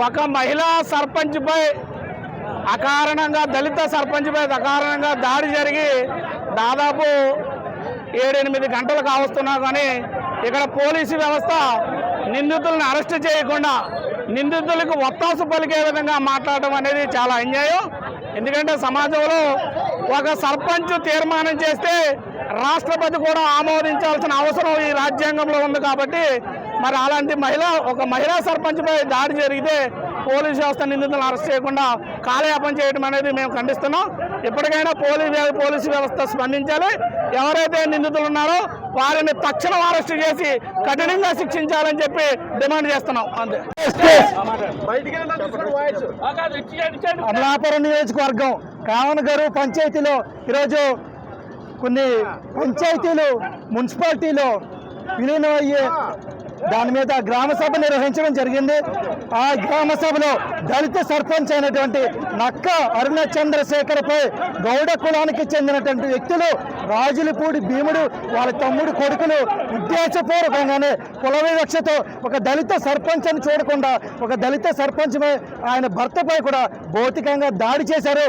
ఒక మహిళా సర్పంచ్పై అకారణంగా దళిత సర్పంచ్పై అకారణంగా దాడి జరిగి దాదాపు 7-8 గంటలు కావస్తున్నా కానీ ఇక్కడ పోలీసు వ్యవస్థ నిందితులను అరెస్ట్ చేయకుండా నిందితులకు ఒత్తాసు పలికే విధంగా మాట్లాడడం అనేది చాలా అన్యాయం. ఎందుకంటే సమాజంలో ఒక సర్పంచ్ తీర్మానం చేస్తే రాష్ట్రపతి కూడా ఆమోదించాల్సిన అవసరం ఈ రాజ్యాంగంలో ఉంది. కాబట్టి మరి అలాంటి ఒక మహిళా సర్పంచ్పై దాడి జరిగితే పోలీసు వ్యవస్థ నిందితులను అరెస్ట్ చేయకుండా కాలయాపన చేయడం అనేది మేము ఖండిస్తున్నాం. ఇప్పటికైనా పోలీసు వ్యవస్థ స్పందించాలి. ఎవరైతే నిందితులు ఉన్నారో వారిని తక్షణం అరెస్ట్ చేసి కఠినంగా శిక్షించాలని చెప్పి డిమాండ్ చేస్తున్నాం. అంతే. అమలాపురం నియోజకవర్గం కావనగారు పంచాయతీలో ఈరోజు కొన్ని పంచాయతీలు మున్సిపాలిటీలో విలీనమయ్యే దాని మీద గ్రామ సభ నిర్వహించడం జరిగింది. ఆ గ్రామ సభలో దళిత సర్పంచ్ అయినటువంటి నక్క అరుణ చంద్రశేఖర్పై గౌడ కులానికి చెందినటువంటి వ్యక్తులు రాజులపూడి భీముడు వాళ్ళ తమ్ముడు కొడుకులు ఉద్దేశపూర్వకంగానే కుల వివక్షతో ఒక దళిత సర్పంచ్ అని చూడకుండా ఒక దళిత సర్పంచ్ ఆయన భర్తపై కూడా భౌతికంగా దాడి చేశారు.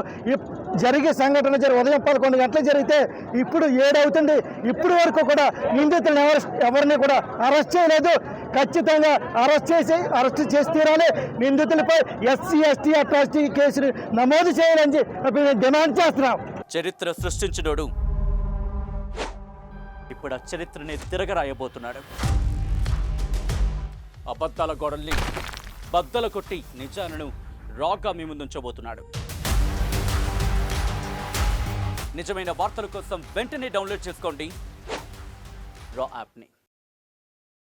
జరిగే సంఘటన ఉదయం 11 గంటలకు జరిగితే ఇప్పుడు 7 అవుతుంది. ఇప్పుడు వరకు కూడా నిందితులను ఎవరిని కూడా అరెస్ట్ చేయలేదు. ఖచ్చితంగా అరెస్ట్ చేసి తీరాలి. నిందితులపై ఎస్సీ ఎస్టీ అట్రాసిటీ కేసులు నమోదు చేయాలని చెప్పి డిమాండ్ చేస్తున్నాం. చరిత్ర సృష్టించినోడు ఇప్పుడు ఆ చరిత్రని తిరగరాయబోతున్నాడు. అబద్ధాల గోడల్ని బద్దలు కొట్టి నిజాలను రాగా మీ ముందుంచబోతున్నాడు. నిజమైన వార్తల కోసం వెంటనే డౌన్లోడ్ చేసుకోండి రా యాప్ని.